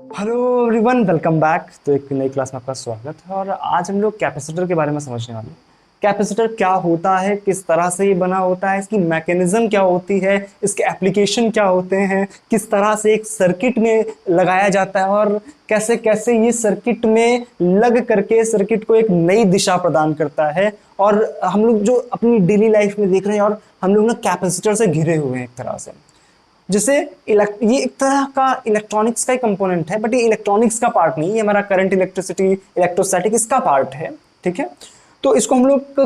Hello everyone, welcome back. तो एक नई क्लास में आपका स्वागत है और आज हम लोग कैपेसिटर के बारे में समझने वाले हैं। कैपेसिटर क्या होता है, किस तरह से ये बना होता है, इसकी मैकेनिज्म क्या होती है, इसके एप्लीकेशन क्या होते हैं, किस तरह से एक सर्किट में लगाया जाता है और कैसे कैसे ये सर्किट में लग करके सर्किट को एक नई दिशा प्रदान करता है। और हम लोग जो अपनी डेली लाइफ में देख रहे हैं और हम लोग ना कैपेसिटर से घिरे हुए हैं एक तरह से। जैसे ये एक तरह का इलेक्ट्रॉनिक्स का ही कंपोनेंट है, बट ये इलेक्ट्रॉनिक्स का पार्ट नहीं, ये हमारा करंट, इलेक्ट्रिसिटी, इलेक्ट्रोस्टैटिक इसका पार्ट है। ठीक है, तो इसको हम लोग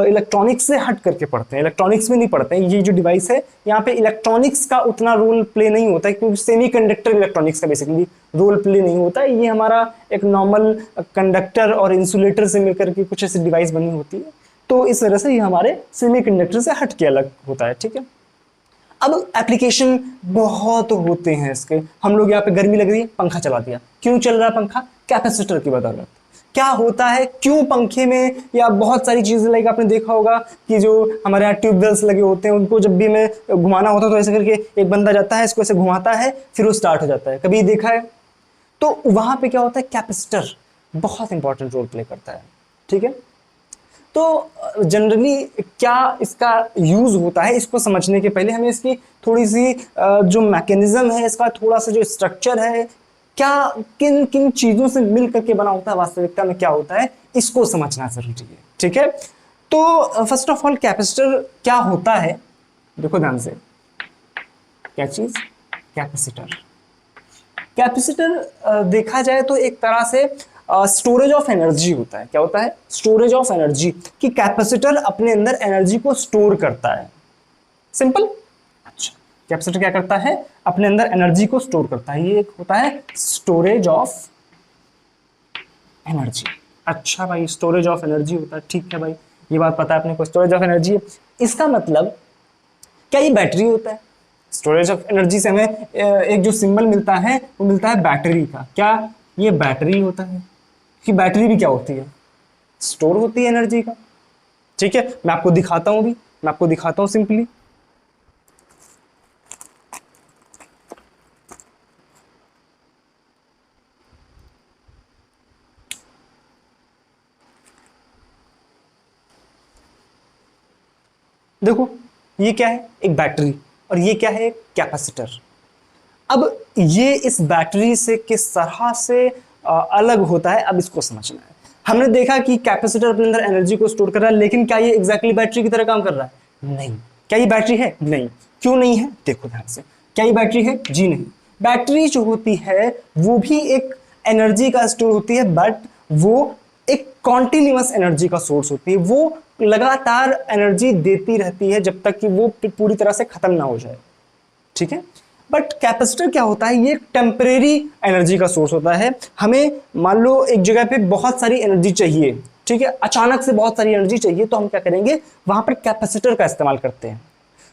इलेक्ट्रॉनिक्स से हट करके पढ़ते हैं, इलेक्ट्रॉनिक्स में नहीं पढ़ते हैं। ये जो डिवाइस है यहाँ पे इलेक्ट्रॉनिक्स का उतना रोल प्ले नहीं होता है, क्योंकि सेमीकंडक्टर इलेक्ट्रॉनिक्स का बेसिकली रोल प्ले नहीं होता है। ये हमारा एक नॉर्मल कंडक्टर और इंसुलेटर से मिलकर के कुछ ऐसी डिवाइस बनी होती है, तो इस वजह से ये हमारे सेमीकंडक्टर से हट के अलग होता है। ठीक है, अब एप्लीकेशन बहुत होते हैं इसके। हम लोग यहाँ पे गर्मी लग रही है, पंखा चला दिया। क्यों चल रहा है पंखा? कैपेसिटर की बदौलत। क्या होता है, क्यों पंखे में, या बहुत सारी चीजें लाइक आपने देखा होगा कि जो हमारे यहाँ ट्यूबवेल्स लगे होते हैं उनको जब भी हमें घुमाना होता है तो ऐसे करके एक बंदा जाता है, इसको ऐसे घुमाता है, फिर वो स्टार्ट हो जाता है। कभी देखा है? तो वहां पे क्या होता है, कैपेसिटर बहुत इंपॉर्टेंट रोल प्ले करता है। ठीक है, तो जनरली क्या इसका यूज होता है, इसको समझने के पहले हमें इसकी थोड़ी सी जो मैकेनिज्म है, इसका थोड़ा सा जो स्ट्रक्चर है, क्या किन किन चीजों से मिल करके बना होता है, वास्तविकता में क्या होता है, इसको समझना जरूरी है। ठीक है, तो फर्स्ट ऑफ ऑल कैपेसिटर क्या होता है, देखो ध्यान से। क्या चीज? कैपेसिटर। कैपेसिटर देखा जाए तो एक तरह से स्टोरेज ऑफ एनर्जी होता है। क्या होता है? Storage of energy. कि कैपेसिटर अपने अंदर एनर्जी को स्टोर करता है। सिंपल। अच्छा, कैपेसिटर क्या करता है? अपने अंदर एनर्जी को स्टोर करता है। ये एक होता है स्टोरेज ऑफ एनर्जी। अच्छा भाई, स्टोरेज ऑफ एनर्जी होता है, ठीक है भाई, ये बात पता है अपने को, स्टोरेज ऑफ एनर्जी है। इसका मतलब क्या ये बैटरी होता है? स्टोरेज ऑफ एनर्जी से हमें एक जो सिंबल मिलता है वो मिलता है बैटरी का। क्या ये बैटरी होता है? कि बैटरी भी क्या होती है? स्टोर होती है एनर्जी का। ठीक है, मैं आपको दिखाता हूं, भी मैं आपको दिखाता हूं सिंपली। देखो, ये क्या है? एक बैटरी। और ये क्या है? कैपेसिटर। अब ये इस बैटरी से किस तरह से अलग होता है, अब इसको समझना है। हमने देखा कि कैपेसिटर अपने अंदर एनर्जी को स्टोर कर रहा है, लेकिन क्या ये एग्जैक्टली बैटरी की तरह काम कर रहा है? नहीं। क्या ये बैटरी है? नहीं। क्यों नहीं है? देखो ध्यान से। क्या ये बैटरी है? जी नहीं। बैटरी जो होती है वो भी एक एनर्जी का स्टोर होती है, बट वो एक कॉन्टिन्यूअस एनर्जी का सोर्स होती है। वो लगातार एनर्जी देती रहती है जब तक कि वो पूरी तरह से खत्म ना हो जाए। ठीक है, बट कैपेसिटर क्या होता है? ये टेम्परेरी एनर्जी का सोर्स होता है। हमें मान लो एक जगह पे बहुत सारी एनर्जी चाहिए, ठीक है, अचानक से बहुत सारी एनर्जी चाहिए, तो हम क्या करेंगे? वहां पर कैपेसिटर का इस्तेमाल करते हैं।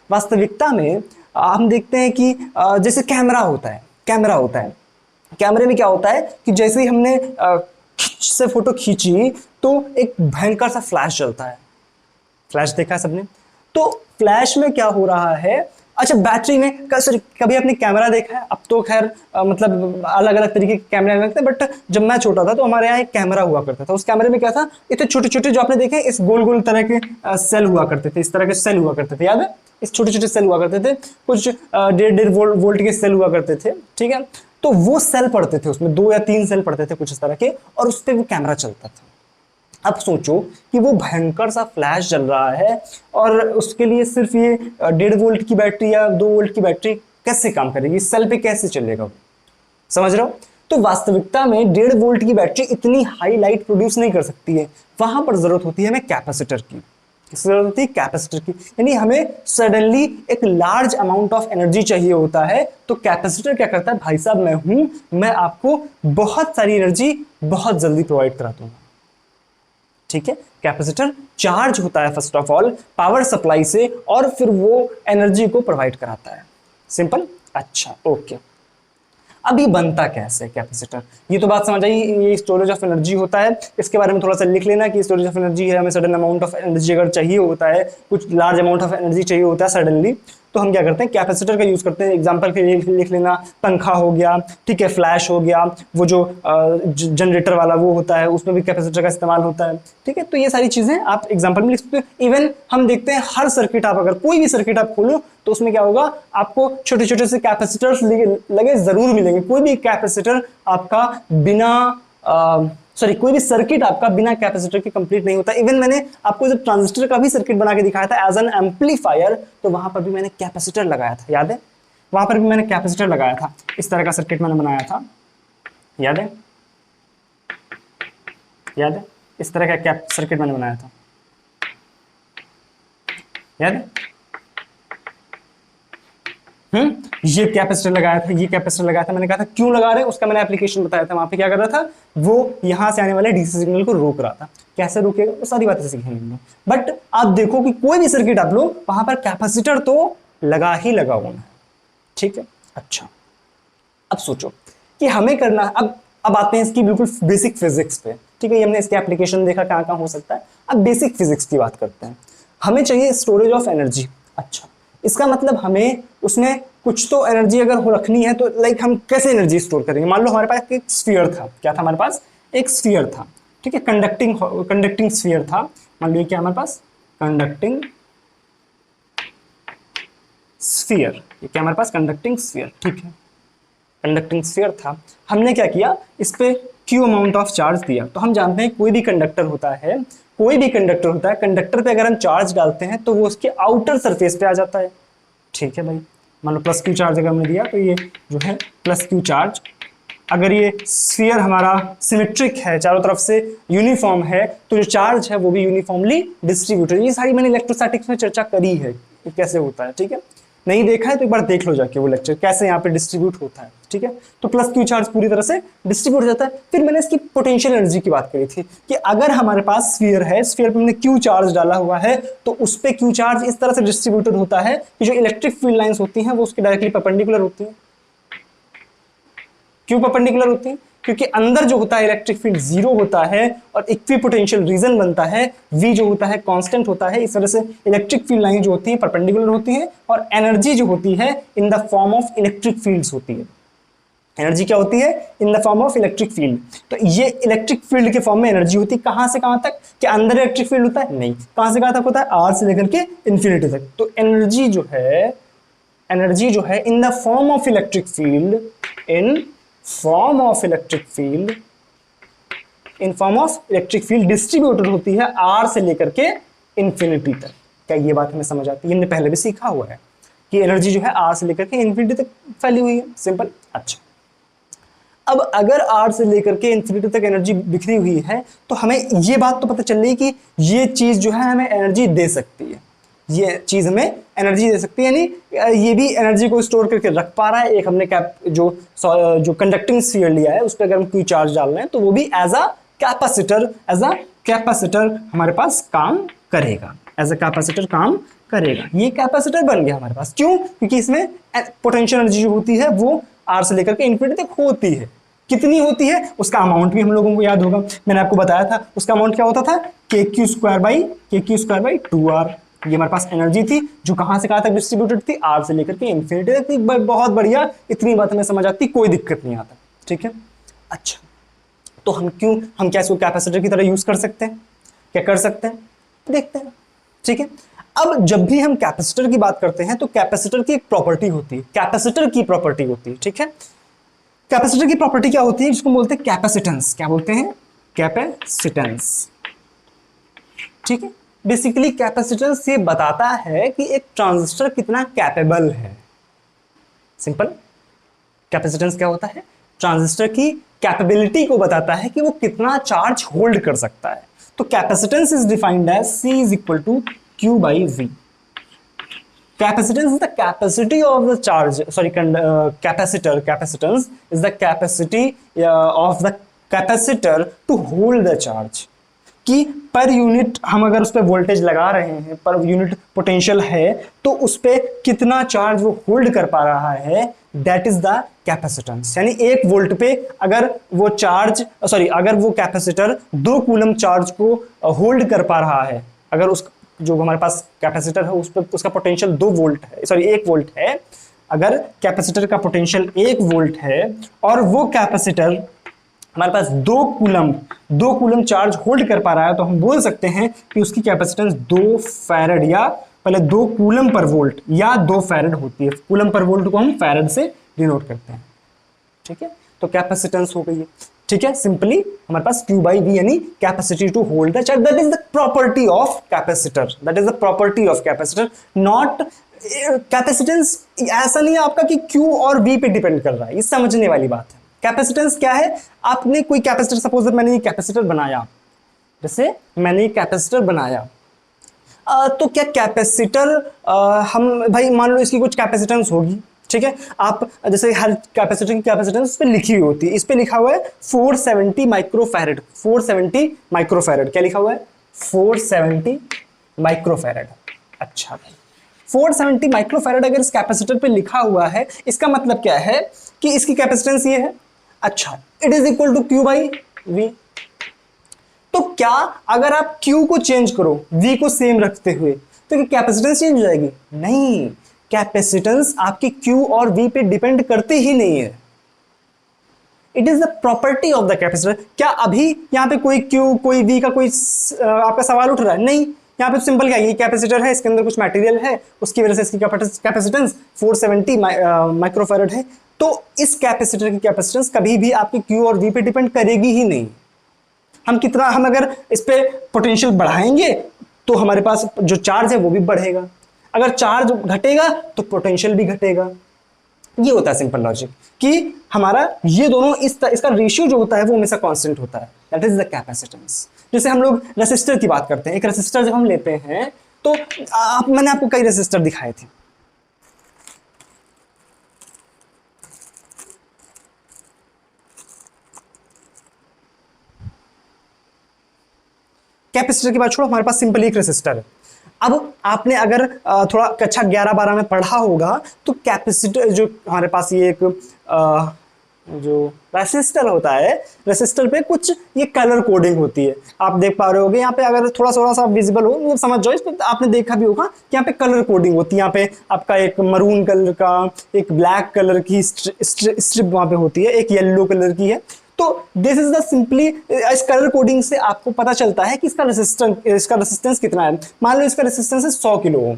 वास्तविकता में हम देखते हैं कि जैसे कैमरा होता है, कैमरा होता है, कैमरे में क्या होता है कि जैसे ही हमने से फोटो खींची तो एक भयंकर सा फ्लैश चलता है। फ्लैश देखा है सबने? तो फ्लैश में क्या हो रहा है? अच्छा, बैटरी में सॉरी, कभी आपने कैमरा देखा है? अब तो खैर मतलब अलग अलग तरीके के कैमरे लगते हैं, बट जब मैं छोटा था तो हमारे यहाँ एक कैमरा हुआ करता था। उस कैमरे में क्या था? इतने छोटे छोटे जो आपने देखे इस गोल गोल तरह के सेल हुआ करते थे, इस तरह के सेल हुआ करते थे, याद है? इस छोटे छोटे सेल हुआ करते थे, कुछ 1.5 वोल्ट के सेल हुआ करते थे। ठीक है, तो वो सेल पड़ते थे, उसमें 2 या 3 सेल पड़ते थे कुछ इस तरह के, और उस पर वो कैमरा चलता था। अब सोचो कि वो भयंकर सा फ्लैश चल रहा है और उसके लिए सिर्फ ये 1.5 वोल्ट की बैटरी या 2 वोल्ट की बैटरी कैसे काम करेगी? सेल पे कैसे चलेगा वो? समझ रहे हो? तो वास्तविकता में 1.5 वोल्ट की बैटरी इतनी हाई लाइट प्रोड्यूस नहीं कर सकती है। वहां पर जरूरत होती है हमें कैपेसिटर की। किसकी जरूरत होती है? कैपेसिटर की। यानी हमें सडनली एक लार्ज अमाउंट ऑफ एनर्जी चाहिए होता है, तो कैपेसिटर क्या करता है? भाई साहब मैं हूं, मैं आपको बहुत सारी एनर्जी बहुत जल्दी प्रोवाइड करा दूंगा। ठीक है, कैपेसिटर चार्ज होता है first of all power supply से, और फिर वो एनर्जी को प्रोवाइड कराता है। सिंपल। अच्छा, ओके। अब ये बनता कैसे कैपेसिटर? ये तो बात समझ आई, ये स्टोरेज ऑफ एनर्जी होता है। इसके बारे में थोड़ा सा लिख लेना कि स्टोरेज ऑफ एनर्जी है, हमें सडन अमाउंट ऑफ एनर्जी अगर चाहिए होता है, कुछ लार्ज अमाउंट ऑफ एनर्जी चाहिए होता है सडनली, तो हम क्या करते हैं, कैपेसिटर का यूज करते हैं। एग्जांपल के लिए लिख लेना, पंखा हो गया, ठीक है, फ्लैश हो गया, वो जो जनरेटर वाला वो होता है उसमें भी कैपेसिटर का इस्तेमाल होता है, ठीक है। तो ये सारी चीजें आप एग्जांपल में लिख सकते हो। इवन हम देखते हैं हर सर्किट, आप अगर कोई भी सर्किट आप खोलो तो उसमें क्या होगा, आपको छोटे छोटे से कैपेसिटर्स लगे जरूर मिलेंगे। कोई भी कैपेसिटर आपका बिना सॉरी कोई भी सर्किट आपका बिना कैपेसिटर के कंप्लीट नहीं होता। इवन मैंने आपको जब ट्रांजिस्टर का भी सर्किट बना के दिखाया था एज एन एम्पलीफायर, तो वहां पर भी मैंने कैपेसिटर लगाया था, याद है, वहां पर भी मैंने कैपेसिटर लगाया था। इस तरह का सर्किट मैंने बनाया था, याद है, याद है, इस तरह का सर्किट मैंने बनाया था, याद है। ये कैपेसिटर लगाया था, ये कैपेसिटर लगाया था। मैंने कहा था क्यों लगा रहे हैं, उसका मैंने एप्लीकेशन बताया था। वहां पे क्या कर रहा था, वो यहां से आने वाले डीसी सिग्नल को रोक रहा था। कैसे रोकेगा, वो सारी बातें सीखेंगे। बट आप देखो कि कोई भी सर्किट आप लो, वहां पर कैपेसिटर तो लगा ही लगा होना है, ठीक है। अच्छा, अब सोचो कि हमें करना, अब आते हैं इसकी बिल्कुल बेसिक फिजिक्स पे, ठीक है। ये हमने इसके एप्लीकेशन देखा कहां कहां हो सकता है। अब बेसिक फिजिक्स की बात करते हैं। हमें चाहिए स्टोरेज ऑफ एनर्जी। अच्छा, इसका मतलब हमें उसमें कुछ तो एनर्जी अगर हो रखनी है, तो लाइक हम कैसे एनर्जी स्टोर करेंगे। मान लो हमारे पास एक स्फीयर था, क्या था हमारे पास, एक स्फीयर था, ठीक है, कंडक्टिंग स्फीयर था। मान लो क्या हमारे पास, कंडक्टिंग स्फीयर, ये क्या हमारे पास, कंडक्टिंग स्फीयर, ठीक है, कंडक्टिंग स्फीयर था। हमने क्या किया, इस पे क्यू अमाउंट ऑफ चार्ज दिया। तो हम जानते हैं कोई भी कंडक्टर होता है, कोई भी कंडक्टर होता है, कंडक्टर पे अगर हम चार्ज डालते हैं तो वो उसके आउटर सरफेस पे आ जाता है, ठीक है भाई। मान लो प्लस क्यू चार्ज अगर हमने दिया, तो ये जो है प्लस क्यू चार्ज, अगर ये स्फीयर हमारा सिमेट्रिक है, चारों तरफ से यूनिफॉर्म है, तो जो चार्ज है वो भी यूनिफॉर्मली डिस्ट्रीब्यूटेड। ये सारी मैंने इलेक्ट्रोस्टैटिक्स में चर्चा करी है कि कैसे होता है, ठीक है। नहीं देखा है तो एक बार देख लो जाके वो लेक्चर, कैसे यहाँ पे डिस्ट्रीब्यूट होता है, ठीक है। तो प्लस क्यू चार्ज पूरी तरह से डिस्ट्रीब्यूट हो जाता है। फिर मैंने इसकी पोटेंशियल एनर्जी की बात करी थी कि अगर हमारे पास स्फीयर है, स्फीयर पे हमने क्यू चार्ज डाला हुआ है, तो उस पे क्यू चार्ज इस तरह से डिस्ट्रीब्यूटेड होता है कि जो इलेक्ट्रिक फील्ड लाइंस होती हैं वो उसके डायरेक्टली परपेंडिकुलर होती हैं। क्यों परपेंडिकुलर होती है, क्योंकि अंदर जो होता है इलेक्ट्रिक फील्ड जीरो होता है और इक्विपोटेंशियल रीजन बनता है, वी जो होता है कांस्टेंट होता है। इस वजह से इलेक्ट्रिक फील्ड लाइन जो होती है परपेंडिकुलर होती है, और एनर्जी जो होती है in the form of electric fields होती है। एनर्जी क्या होती है, in the form of electric field. तो ये इलेक्ट्रिक फील्ड के फॉर्म में एनर्जी होती है। कहां से कहां तक, कि अंदर इलेक्ट्रिक फील्ड होता है, नहीं, कहां से कहां तक होता है, आर से लेकर के इंफिनिटी तक। तो एनर्जी जो है in the form of electric field, in form of electric field distributed होती है आर से लेकर के इंफिनिटी तक। क्या ये बात हमें समझ आती है, हमने पहले भी सीखा हुआ है कि एनर्जी जो है आर से लेकर के इंफिनिटी तक फैली हुई है, सिंपल। अच्छा, अब अगर आर से लेकर के इंफिनिटी तक एनर्जी बिखरी हुई है, तो हमें ये बात तो पता चल रही है कि ये चीज जो है हमें एनर्जी दे सकती है, ये चीज हमें एनर्जी दे सकती है, यानी ये भी एनर्जी को स्टोर करके रख पा रहा है। एक हमने जो कंडक्टिंग स्फीयर लिया है उस पर अगर हम क्यू चार्ज डाल रहे हैं, तो वो भी एज अ कैपेसिटर हमारे पास काम करेगा, एज अ कैपेसिटर काम करेगा। ये कैपेसिटर बन गया हमारे पास, क्यों, क्योंकि इसमें पोटेंशियल एनर्जी जो होती है वो आर से लेकर के इन्फिनिटी तक होती है। कितनी होती है, उसका अमाउंट भी हम लोगों को याद होगा, मैंने आपको बताया था। उसका अमाउंट क्या होता था, के क्यू स्क्वायर बाई 2r। ये हमारे पास एनर्जी थी जो कहां से कहां तक डिस्ट्रीब्यूटेड थी, आर से लेकर के इंफिनिटी तक थी। बहुत बढ़िया, इतनी बात हमें समझ आती, कोई दिक्कत नहीं आता, ठीक है। अच्छा, तो हम क्या इसको कैपेसिटर की तरह यूज कर सकते हैं, क्या कर सकते हैं, देखते हैं, ठीक है। अब जब भी हम कैपेसिटर की बात करते हैं, तो कैपेसिटर की एक प्रॉपर्टी होती है, ठीक है। कैपेसिटर की प्रॉपर्टी क्या होती है, जिसको बोलते हैं कैपेसिटेंस। क्या बोलते हैं, कैपेसिटेंस, ठीक है। बेसिकली कैपेसिटेंस ये बताता है कि एक ट्रांजिस्टर कितना कैपेबल है, सिंपल। कैपेसिटेंस क्या होता है, ट्रांजिस्टर की कैपेबिलिटी को बताता है कि वो कितना चार्ज होल्ड कर सकता है। तो capacitance is defined as C is equal to Q by V। Capacitance is the capacity of the charge, capacitance is the capacity of the capacitor to hold the charge। कि per unit हम अगर उस पर voltage लगा रहे हैं, per unit potential है, तो उस पर कितना चार्ज वो होल्ड कर पा रहा है, दैट इज द कैपेसिटेंस। यानी 1 वोल्ट पे अगर वो कैपेसिटर 2 कूलम चार्ज को होल्ड कर पा रहा है, अगर उस जो हमारे पास कैपेसिटर है उस पर उसका पोटेंशियल 2 वोल्ट है, सॉरी 1 वोल्ट है, अगर कैपेसिटर का पोटेंशियल 1 वोल्ट है और वो कैपेसिटर हमारे पास 2 कूलम चार्ज होल्ड कर पा रहा है, तो हम बोल सकते हैं कि उसकी कैपेसिटेंस 2 फैरड या पहले 2 कूलम पर वोल्ट या 2 फैरड होती है। कूलम पर वोल्ट को हम फैरड से डिनोट करते हैं। ठीक है, तो कैपेसिटेंस हो गई है। ठीक है, सिंपली हमारे पास Q by V यानी capacity to hold the charge, that is the property of capacitor, that is the property of capacitor, not capacitance. ऐसा नहीं है आपका कि Q और V पे डिपेंड कर रहा है, ये समझने वाली बात है। कैपेसिटेंस क्या है, आपने कोई कैपेसिटर, सपोज मैंने ये कैपेसिटर बनाया, जैसे मैंने ये कैपेसिटर बनाया, तो क्या कैपेसिटर हम भाई मान लो इसकी कुछ कैपेसिटेंस होगी। ठीक है, आप जैसे हर कैपेसिटर की कैपेसिटेंस इस पे लिखी हुई होती है, इस पे लिखा हुआ है 470 माइक्रोफैरड, 470 माइक्रोफैरड, क्या लिखा हुआ है 470 माइक्रोफैरड। अच्छा भाई 470 माइक्रोफैरड अगर इस कैपेसिटर पे लिखा हुआ है, इसका मतलब क्या है कि इसकी कैपेसिटेंस ये है। अच्छा, it is equal to Q by V। तो क्या अगर आप Q को चेंज करो V को सेम रखते हुए तो क्या कैपेसिटेंस चेंज हो जाएगी? नहीं, कैपेसिटेंस आपकी Q और V पे डिपेंड करती ही नहीं है। It is the property of the capacitor. क्या अभी यहां पे कोई Q कोई V का कोई आपका सवाल उठ रहा है? नहीं, यहाँ पे सिंपल क्या है, ये कैपेसिटर है, इसके अंदर कुछ मटेरियल है, उसकी वजह से इसकी कैपेसिटेंस 470 माइक्रोफैरड है। तो इस कैपेसिटर की कैपेसिटेंस कभी भी आपकी Q और V पे डिपेंड करेगी ही नहीं। हम अगर इस पे पोटेंशियल बढ़ाएंगे तो हमारे पास जो चार्ज है वो भी बढ़ेगा, अगर चार्ज घटेगा तो पोटेंशियल भी घटेगा। ये होता है सिंपल लॉजिक कि हमारा ये दोनों इसका रेशियो जो होता है वो हमेशा कांस्टेंट होता है, दैट इज द कैपेसिटेंस। जैसे हम लोग रेसिस्टर की बात करते हैं, एक रेसिस्टर जब हम लेते हैं तो मैंने आपको कई रेसिस्टर दिखाए थे। कैपेसिटर की बात छोड़ो, हमारे पास सिंपल एक रेसिस्टर है। अब आपने अगर थोड़ा कक्षा 11-12 में पढ़ा होगा तो कैपेसिटर जो हमारे पास ये एक जो रेसिस्टर होता है, रेसिस्टर पे कुछ ये कलर कोडिंग होती है, आप देख पा रहे होगे यहाँ पे, अगर थोड़ा सा विजिबल हो समझ जाओ, इस पे आपने देखा भी होगा कि यहाँ पे कलर कोडिंग होती है। यहाँ पे आपका एक मरून कलर का, एक ब्लैक कलर की स्ट्रिप वहाँ पे होती है, एक येलो कलर की है। तो दिस इज द सिंपली, इस कलर कोडिंग से आपको पता चलता है कि इसका रेसिस्टेंस कितना है। मान लो इसका रेसिस्टेंस है 100 किलो ओम,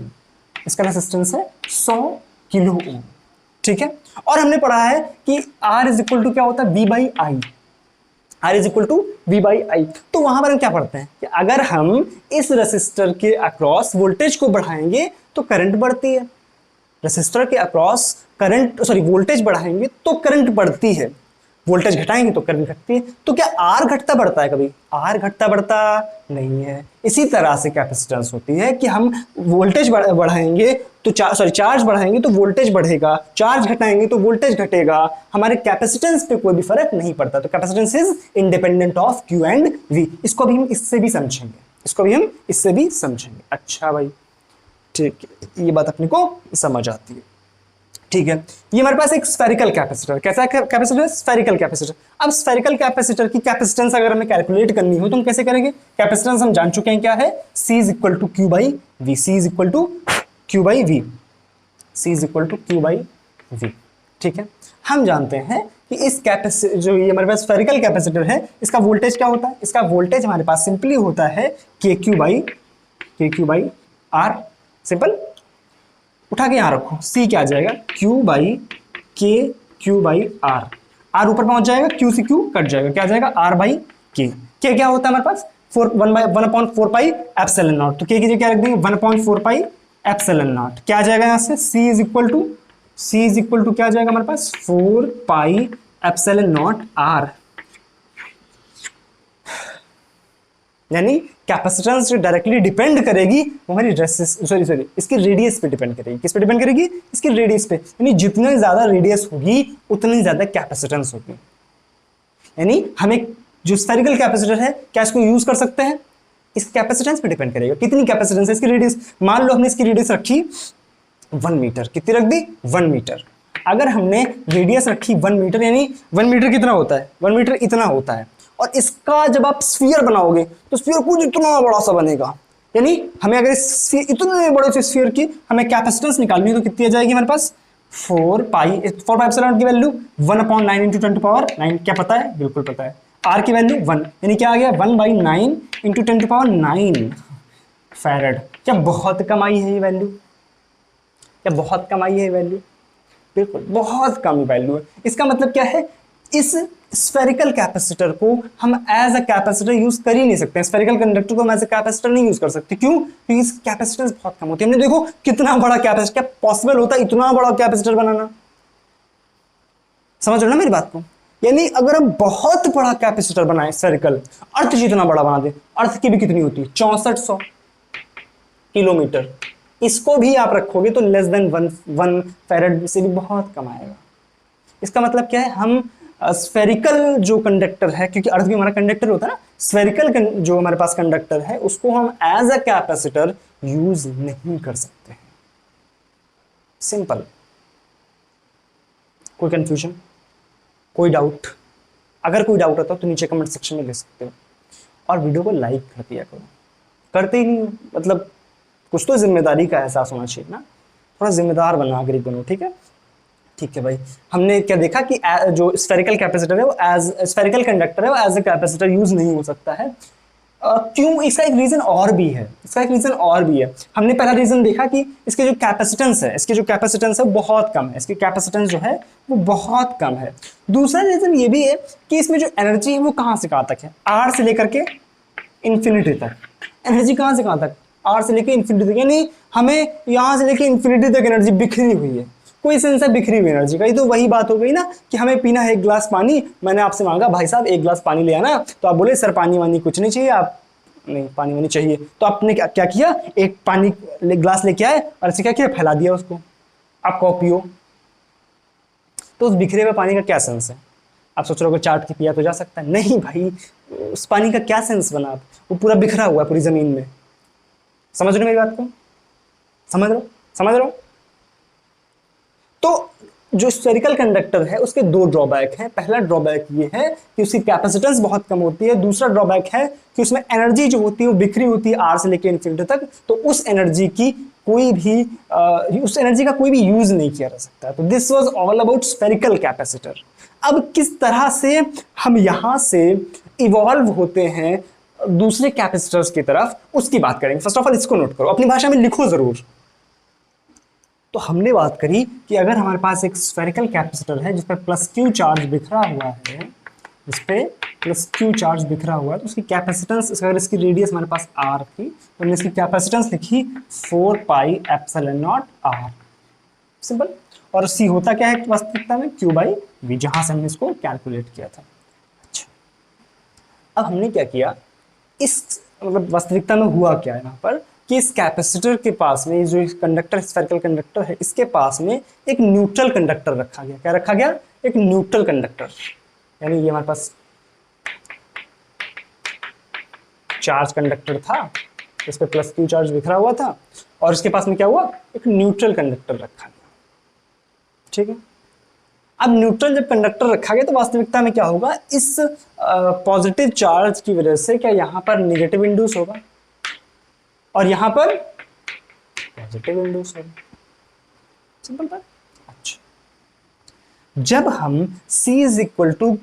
इसका रेसिस्टेंस है 100 किलो ओम। ठीक है, और हमने पढ़ा है कि R इज इक्वल टू क्या होता है V by I, R is equal to V by I. तो वहां पर हम क्या पढ़ते हैं कि अगर हम इस रेसिस्टर के अक्रॉस वोल्टेज को बढ़ाएंगे तो करंट बढ़ती है, रेसिस्टर के अक्रॉस वोल्टेज बढ़ाएंगे तो करंट बढ़ती है, वोल्टेज घटाएंगे तो करंट घटती है। तो क्या R घटता बढ़ता है? कभी R घटता बढ़ता नहीं है। इसी तरह से कैपेसिटेंस होती है कि हम वोल्टेज बढ़ाएंगे तो चार्ज बढ़ाएंगे तो वोल्टेज बढ़ेगा, चार्ज घटाएंगे तो वोल्टेज घटेगा, हमारे कैपेसिटेंस पे कोई भी फर्क नहीं पड़ता। तो capacitance is independent of Q and V। इसको भी हम इससे भी समझेंगे, अच्छा भाई ठीक है, ये बात अपने को समझ आती है। ठीक है, ये हमारे पास एक स्फेरिकल कैपेसिटर, कैसा कैपेसिटर है? Spherical capacitor. अब स्फेरिकल कैपेसिटर की कैपेसिटेंस अगर हमें कैलकुलेट करनी हो तो हम कैसे करेंगे? कैपेसिटेंस हम जान चुके हैं क्या है, C is equal to Q by V, C is equal to Q by V, C is equal to Q by V। ठीक है, हम जानते हैं कि इस कैपेसिटर जो ये हमारे पास स्फेरिकल कैपेसिटर है, इसका वोल्टेज क्या होता है? इसका वोल्टेज हमारे पास सिंपली होता है KQ बाई R। सिंपल, उठा के यहां रखो, C क्या आ जाएगा Q by Q by R, R ऊपर पहुंच जाएगा, Q से Q कट जाएगा, क्या आ जाएगा R बाई K। क्या होता है हमारे पास 1/4 पाई एप्सिलॉन नॉट। तो K की जगह क्या रख देंगे 1/4 पाई एप्सिलॉन नॉट। क्या आ जाएगा यहां से C इज इक्वल टू क्या आ जाएगा हमारे पास 4 पाई एप्सिलॉन नॉट R। यानी कैपेसिटेंस जो डायरेक्टली डिपेंड करेगी वो हमारी इसकी रेडियस पे डिपेंड करेगी। किस पे डिपेंड करेगी? इसकी रेडियस पे। यानी जितनी ज्यादा रेडियस होगी उतनी ज्यादा कैपेसिटेंस होगी। यानी हमें जो स्फेरिकल कैपेसिटर है, क्या इसको यूज कर सकते हैं? इस कैपेसिटेंस पे डिपेंड करेगा कितनी कैपेसिटेंस है, इसकी रेडियस। मान लो हमने इसकी रेडियस रखी 1 मीटर, कितनी रख दी 1 मीटर। अगर हमने रेडियस रखी 1 मीटर, यानी 1 मीटर कितना होता है? 1 मीटर इतना होता है। और इसका जब आप स्फीयर बनाओगे तो स्फीयर कुछ इतना बड़ा सा बनेगा, यानी हमें अगर इतने बड़े से स्फीयर की हमें कैपेसिटेंस निकालनी है तो कितनी आ जाएगी हमारे पास 4 पाई एप्सिलॉन की वैल्यू 1/9 इंटू 10⁹ क्या पता है, बिल्कुल पता है। आर की वैल्यू 1 यानी क्या आ गया 1/9 इंटू 10⁹ फैरड। क्या बहुत कम आई है ये वैल्यू, क्या बहुत कम आई है ये वैल्यू, बिल्कुल बहुत कम वैल्यू है। इसका मतलब क्या है, इस स्फेरिकल कैपेसिटर को हम एज अ कैपेसिटर यूज कर ही नहीं सकते, स्फेरिकल कंडक्टर को हम एज अ कैपेसिटर नहीं यूज कर सकते। क्यों? क्योंकि इसकी कैपेसिटेंस बहुत कम होती है। हमने देखो कितना बड़ा कैपेसिटर, क्या पॉसिबल होता है इतना बड़ा कैपेसिटर बनाना? समझ रहे हो ना मेरी बात को? यानी अगर हम बहुत बड़ा कैपेसिटर बनाए स्फेरिकल, अर्थ जितना बड़ा बना दे, अर्थ की भी कितनी होती है 6400 किलोमीटर, इसको भी आप रखोगे तो लेस देन 1 फैरेड से भी बहुत कम आएगा। इसका मतलब क्या है, हम स्फेरिकल जो कंडक्टर है, क्योंकि अर्थ भी हमारा कंडक्टर होता है ना, स्फेरिकल जो हमारे पास कंडक्टर है उसको हम एज अ कैपेसिटर यूज नहीं कर सकते हैं। सिंपल। कोई कंफ्यूजन, कोई डाउट? अगर कोई डाउट होता तो नीचे कमेंट सेक्शन में ले सकते हो, और वीडियो को लाइक कर दिया करो। करते ही नहीं, मतलब कुछ तो जिम्मेदारी का एहसास होना चाहिए ना, थोड़ा जिम्मेदार बनो, नागरिक बनो। ठीक है, ठीक है भाई। हमने क्या देखा कि जो स्फेरिकल कैपेसिटर है वो एज स्फेरिकल कंडक्टर है वो एज ए कैपेसिटर यूज नहीं हो सकता है। क्यों? इसका एक रीजन और भी है, इसका एक रीजन और भी है। हमने पहला रीजन देखा कि इसके जो कैपेसिटेंस है, इसकी जो कैपेसिटेंस है बहुत कम है, इसकी कैपेसिटेंस जो है वो बहुत कम है। दूसरा रीजन ये भी है कि इसमें जो एनर्जी है वो कहाँ से कहाँ तक है, आर से लेकर के इंफिनिटी तक। एनर्जी कहाँ से कहाँ तक? आर से लेकर इंफिनिटी तक, यानी हमें यहाँ से लेकर इंफिनिटी तक एनर्जी बिखरी हुई है। कोई सेंस है बिखरी हुई एनर्जी का? ये तो वही बात हो गई ना कि हमें पीना है 1 गिलास पानी, मैंने आपसे मांगा भाई साहब 1 गिलास पानी ले आना, तो आप बोले सर पानी वानी कुछ नहीं चाहिए, आप नहीं पानी वानी चाहिए, तो आपने क्या किया, एक पानी गिलास लेके आए और ऐसे क्या किया, फैला दिया उसको, आप कहो पियो। तो उस बिखरे हुए पानी का क्या सेंस है? आप सोच रहे हो चाट के पिया तो जा सकता है, नहीं भाई, उस पानी का क्या सेंस बना? आप वो पूरा बिखरा हुआ है पूरी जमीन में। समझ रहे हो मेरी बात को? समझ रहे हो? समझ रहे हो? तो जो स्फेरिकल कंडक्टर है उसके 2 ड्रॉबैक हैं। पहला ड्रॉबैक ये है कि उसकी कैपेसिटेंस बहुत कम होती है। दूसरा ड्रॉबैक है कि उसमें एनर्जी जो होती है वो बिखरी होती है आर से लेकर इन्फिनिटी तक, तो उस एनर्जी की कोई भी उस एनर्जी का कोई भी यूज नहीं किया जा सकता। तो this was all about spherical capacitor. अब किस तरह से हम यहां से इवॉल्व होते हैं दूसरे कैपेसिटर्स की तरफ, उसकी बात करेंगे। फर्स्ट ऑफ ऑल इसको नोट करो, अपनी भाषा में लिखो जरूर। तो हमने बात करी कि अगर हमारे पास एक स्फेरिकल कैपेसिटर है जिस पर प्लस क्यू चार्ज बिखरा हुआ है, जिस पे प्लस क्यू चार्ज बिखरा हुआ है, तो उसकी कैपेसिटेंस, अगर इसकी रेडियस हमारे पास आर थी तो हमने इसकी कैपेसिटेंस लिखी 4πε0 आर। सिंपल। और सी होता क्या है वास्तविकता में, Q/V, जहां से हमने इसको कैलकुलेट किया था। अच्छा, अब हमने क्या किया, इस मतलब वास्तविकता में हुआ क्या है यहाँ पर कि इस कैपेसिटर के पास में, जो कंडक्टर स्फेरिकल कंडक्टर है, इसके पास में एक न्यूट्रल कंडक्टर रखा गया। क्या रखा गया? एक न्यूट्रल कंडक्टर। यानी ये हमारे पास चार्ज कंडक्टर था, इस पे प्लस क्यू चार्ज बिखरा हुआ था, और इसके पास में क्या हुआ, एक न्यूट्रल कंडक्टर रखा गया। ठीक है, अब न्यूट्रल जब कंडक्टर रखा गया तो वास्तविकता में क्या होगा, इस पॉजिटिव चार्ज की वजह से क्या यहाँ पर निगेटिव इंड्यूस होगा और यहां पर पॉजिटिव इंड्यूस होगा। सिंपल बात। अच्छा, जब हम C =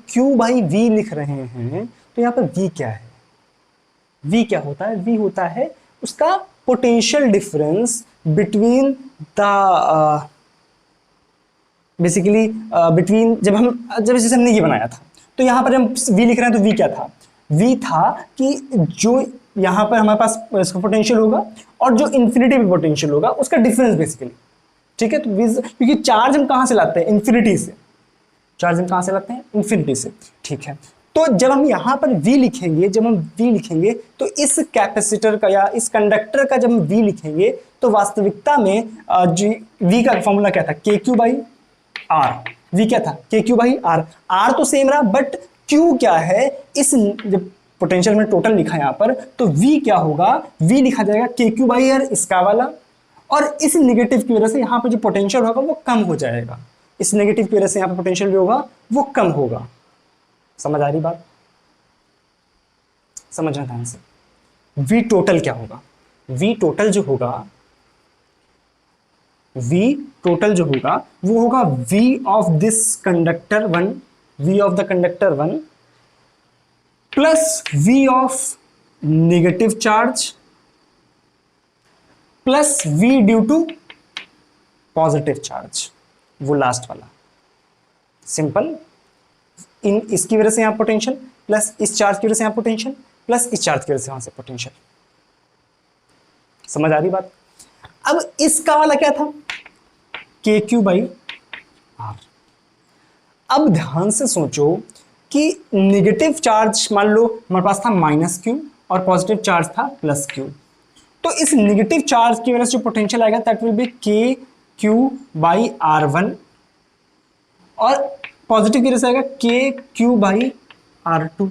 Q/V लिख रहे हैं तो यहां पर V क्या है? V क्या होता है? V होता है उसका potential difference between the basically between, जब जैसे हमने ये बनाया था तो यहां पर हम V लिख रहे हैं तो V क्या था? V था कि जो यहां पर हमारे पास इसका पोटेंशियल होगा और जो इन्फिनिटी पे पोटेंशियल होगा उसका डिफरेंस बेसिकली। ठीक है, तो क्योंकि चार्ज हम कहां से लाते हैं? इन्फिनिटी से। चार्ज हम कहां से लाते हैं? इन्फिनिटी से। ठीक है, तो जब हम यहां पर V लिखेंगे, जब हम V लिखेंगे तो इस कैपेसिटर का या इस कंडक्टर का जब हम V लिखेंगे तो वास्तविकता में V का फॉर्मूला क्या था? KQ/R। V क्या था? KQ/R। R तो सेम रहा, बट Q क्या है, इस जब पोटेंशियल में टोटल लिखा यहां पर तो V क्या होगा? V लिखा जाएगा KQ/R, इसका वाला, और इस नेगेटिव की वजह से यहां पर जो पोटेंशियल होगा वो कम हो जाएगा। इस नेगेटिव की वजह से यहां पर पोटेंशियल जो होगा वो कम होगा। समझ आ रही बात? समझना ध्यान से। V टोटल क्या होगा? V टोटल जो होगा, V टोटल जो होगा वो होगा V of this conductor 1, V of the conductor 1 plus V of negative charge plus V due to positive charge, वो लास्ट वाला। सिंपल, इन इसकी वजह से यहां पोटेंशियल प्लस इस चार्ज की वजह से यहां पोटेंशियल प्लस इस चार्ज की वजह से वहां से पोटेंशियल। समझ आ रही बात? अब इसका वाला क्या था, के क्यू बाई आर। अब ध्यान से सोचो कि नेगेटिव चार्ज मान लो हमारे पास था माइनस क्यू और पॉजिटिव चार्ज था प्लस क्यू, तो इस नेगेटिव चार्ज की वजह से जो पोटेंशियल आएगा दैट विल बी के क्यू बाई आर वन, और पॉजिटिव की वजह से आएगा के क्यू बाई आर टू।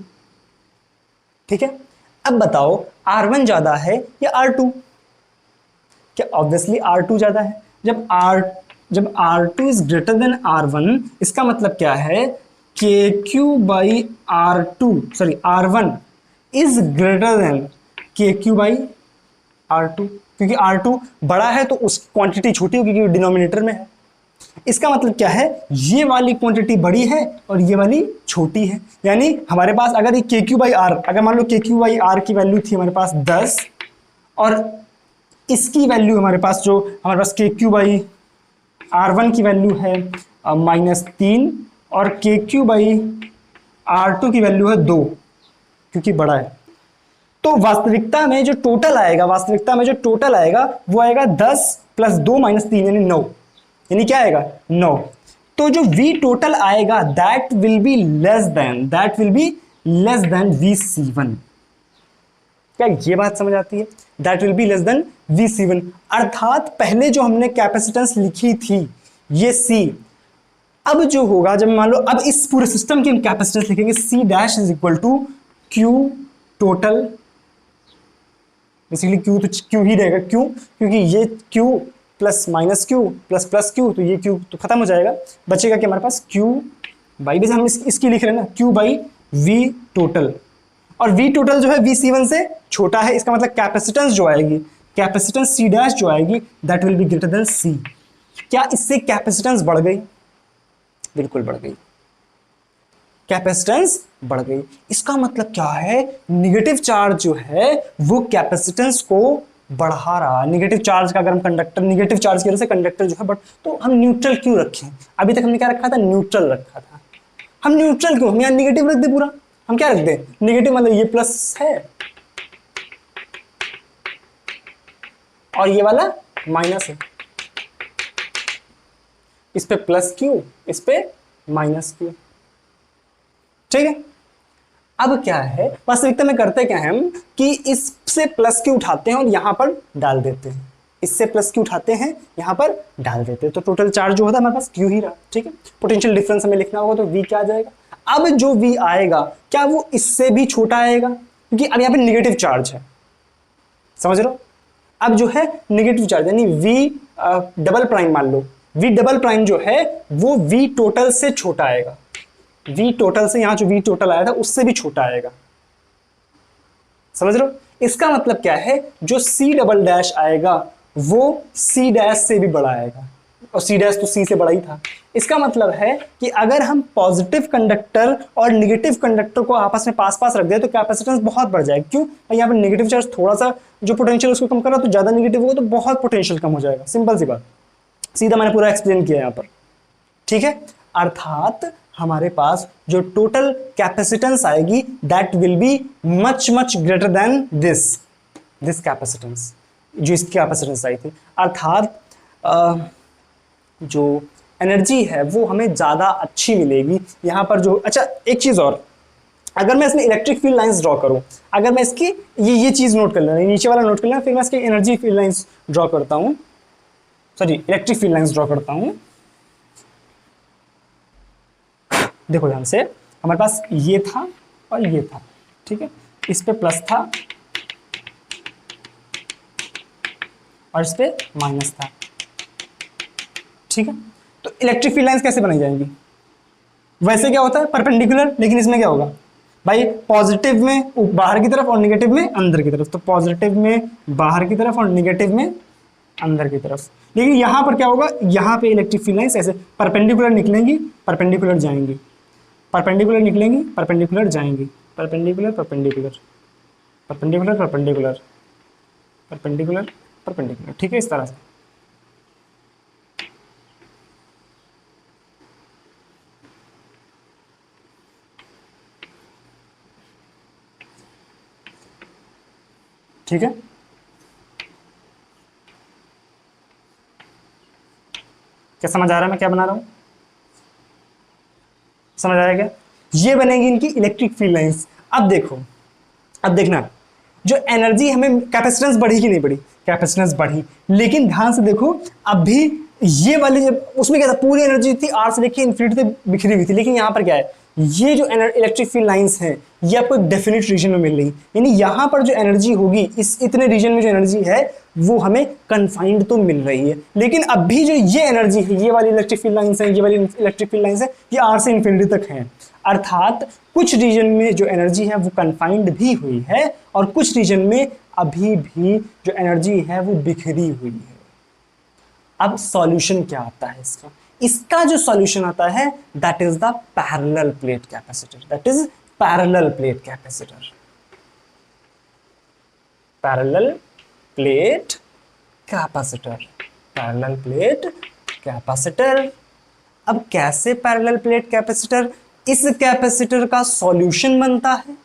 ठीक है, अब बताओ आर वन ज्यादा है या आर टू? क्या ऑब्वियसली आर टू ज्यादा है। जब R two is greater than R one, इसका मतलब क्या है, K Q by R two, sorry R one is greater than K Q by R two, क्योंकि आर टू बड़ा है तो उसकी क्वांटिटी छोटी होगी क्योंकि डिनोमिनेटर में है। इसका मतलब क्या है, ये वाली क्वांटिटी बड़ी है और ये वाली छोटी है। यानी हमारे पास अगर ये के क्यू बाई आर, अगर मान लो के क्यू बाई आर की वैल्यू थी हमारे पास 10 और इसकी वैल्यू हमारे पास जो हमारे पास के क्यू बाई आर वन की वैल्यू है -3 और के क्यू बाई आर टू की वैल्यू है 2, क्योंकि बड़ा है, तो वास्तविकता में जो टोटल आएगा वो आएगा 10 प्लस 2 माइनस 3 यानी 9, यानी क्या आएगा 9। तो जो V टोटल आएगा that will be less than VC1। क्या ये बात समझ आती है? That will be less than VC1, अर्थात पहले जो हमने कैपेसिटेंस लिखी थी ये C, अब जो होगा जब मान लो अब इस पूरे सिस्टम की हम कैपेसिटेंस लिखेंगे C dash is equal to Q total, basically Q तो Q ही रहेगा, क्यों? क्योंकि ये Q plus minus Q plus plus Q, तो ये Q तो खत्म हो जाएगा, बचेगा कि हमारे पास Q बाई, जैसे हम इसकी लिख रहे हैं ना, Q बाई V टोटल, और V टोटल जो है VC1 से छोटा है, इसका मतलब कैपेसिटेंस जो आएगी, कैपेसिटेंस C डैश जो आएगी that will be greater than C। क्या इससे कैपेसिटेंस बढ़ गई? बिल्कुल बढ़ गई, कैपेसिटेंस बढ़ गई। इसका मतलब क्या है, नेगेटिव चार्ज जो है वो कैपेसिटेंस को बढ़ा रहा है। नेगेटिव चार्ज का अगर हम कंडक्टर, नेगेटिव चार्ज की वजह से कंडक्टर जो है बट, तो हम न्यूट्रल क्यों रखें? अभी तक हमने क्या रखा था, न्यूट्रल रखा था। हम न्यूट्रल क्यों, हम यहाँ नेगेटिव रख दे पूरा, हम क्या रख दें नेगेटिव, मतलब ये प्लस है और ये वाला माइनस है, इस पे प्लस क्यू, इस पे माइनस क्यू। ठीक है, अब क्या है वास्तविकता में करते क्या है हम कि इससे प्लस क्यू उठाते हैं और यहां पर डाल देते हैं, इससे प्लस क्यू उठाते हैं यहां पर डाल देते हैं, तो टोटल चार्ज जो होता है हमारे पास क्यू ही रहा। ठीक है, पोटेंशियल डिफरेंस हमें लिखना होगा तो V क्या आ जाएगा। अब जो V आएगा क्या वो इससे भी छोटा आएगा, क्योंकि अब यहां पे नेगेटिव चार्ज है, समझ रहे हो? अब जो है नेगेटिव चार्ज यानी V डबल प्राइम, मान लो V डबल प्राइम जो है वो V टोटल से छोटा आएगा, V टोटल से यहां जो V टोटल आया था उससे भी छोटा आएगा, समझ रहे हो? इसका मतलब क्या है, जो C डबल डैश आएगा वो C डैश से भी बड़ा आएगा, और C डैश तो C से बड़ा ही था। इसका मतलब है कि अगर हम पॉजिटिव कंडक्टर और नेगेटिव कंडक्टर को आपस में पास पास रख दें तो कैपेसिटेंस बहुत बढ़ जाएगा। क्यों? यहाँ पर नेगेटिव चार्ज थोड़ा सा जो पोटेंशियल उसको कम कर रहा है, तो ज्यादा नेगेटिव होगा तो बहुत पोटेंशियल कम हो जाएगा। सिंपल सी बात, सीधा मैंने पूरा एक्सप्लेन किया यहाँ पर। ठीक है, अर्थात हमारे पास जो टोटल कैपेसिटेंस आएगी that will be much much greater than this capacitance, जो इसकी कैपेसिटेंस आई थी। अर्थात जो एनर्जी है वो हमें ज़्यादा अच्छी मिलेगी यहाँ पर जो। अच्छा एक चीज़ और, अगर मैं इसमें इलेक्ट्रिक फील्ड लाइंस ड्रॉ करूँ, अगर मैं इसकी ये चीज़ नोट कर लेना, नीचे वाला नोट कर लेना, फिर मैं इसकी एनर्जी फील्ड लाइंस ड्रॉ करता हूँ, sorry electric field lines draw करता हूँ। देखो ध्यान से, हमारे पास ये था और ये था, ठीक है, इस पे प्लस था और इस पे माइनस था। ठीक है, तो इलेक्ट्रिक फील्ड लाइंस कैसे बनाई जाएंगी? वैसे क्या होता है परपेंडिकुलर, लेकिन इसमें क्या होगा भाई पॉजिटिव में बाहर की तरफ और निगेटिव में अंदर की तरफ, तो पॉजिटिव में बाहर की तरफ और निगेटिव में अंदर की तरफ। लेकिन यहां पर क्या होगा, यहां पे इलेक्ट्रिक फील्ड लाइंस ऐसे परपेंडिकुलर निकलेंगी, परपेंडिकुलर जाएंगी, परपेंडिकुलर निकलेंगी, परपेंडिकुलर जाएंगी, perpendicular perpendicular, perpendicular perpendicular, perpendicular perpendicular, ठीक है, इस तरह से। ठीक है, क्या समझ आ रहा है मैं क्या बना रहा हूं? समझ आया क्या? ये बनेगी इनकी इलेक्ट्रिक फील्ड लाइंस। अब देखो, अब देखना, जो एनर्जी हमें, कैपेसिटेंस बढ़ी कि नहीं बढ़ी? कैपेसिटेंस बढ़ी, लेकिन ध्यान से देखो, अभी ये वाली जब उसमें क्या था, पूरी एनर्जी थी आर से लेके इन्फिनिटी तक बिखरी हुई थी, लेकिन यहां पर क्या है, ये जो इलेक्ट्रिक फील्ड लाइंस हैं ये आपको एक डेफिनेट रीजन में मिल रही, यानी यहां पर जो एनर्जी होगी, इस इतने रीजन में जो एनर्जी है वो हमें कन्फाइंड तो मिल रही है, लेकिन अभी जो ये एनर्जी है, ये वाली इलेक्ट्रिक फील्ड लाइंस है, ये वाली इलेक्ट्रिक फील्ड लाइंस है, ये आर से इन्फिनिटी तक है। अर्थात कुछ रीजन में जो एनर्जी है वो कन्फाइंड भी हुई है, और कुछ रीजन में अभी भी जो एनर्जी है वो बिखरी हुई है। अब सॉल्यूशन क्या आता है इसका? इसका जो सॉल्यूशन आता है that is the parallel plate capacitor, that is parallel plate capacitor, parallel plate capacitor, parallel plate capacitor. अब कैसे पैरेलल प्लेट कैपेसिटर, इस कैपेसिटर का सॉल्यूशन बनता है,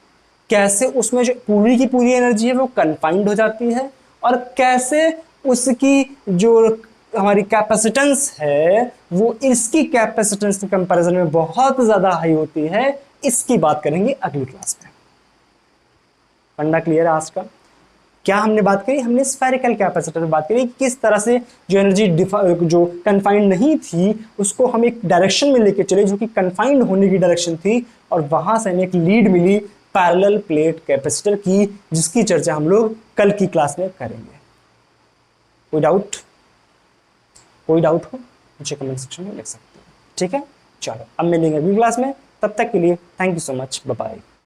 कैसे उसमें जो पूरी की पूरी एनर्जी है वो कन्फाइंड हो जाती है, और कैसे उसकी जो हमारी कैपेसिटेंस है वो इसकी कैपेसिटेंस के कंपैरिजन में बहुत ज्यादा हाई होती है, इसकी बात करेंगे अगली क्लास में। फंडा क्लियर है आज का? क्या हमने बात करी? हमने स्फेरिकल कैपेसिटर में बात करी, किस तरह से जो एनर्जी जो कन्फाइंड नहीं थी उसको हम एक डायरेक्शन में लेके चले जो कि कन्फाइंड होने की डायरेक्शन थी, और वहां से हमें एक लीड मिली पैरेलल प्लेट कैपेसिटर की, जिसकी चर्चा हम लोग कल की क्लास में करेंगे। कोई डाउट? कोई डाउट हो मुझे कमेंट सेक्शन में लिख सकते हैं, ठीक है? चलो अब मिलेंगे अगली क्लास में, तब तक के लिए thank you so much, bye bye.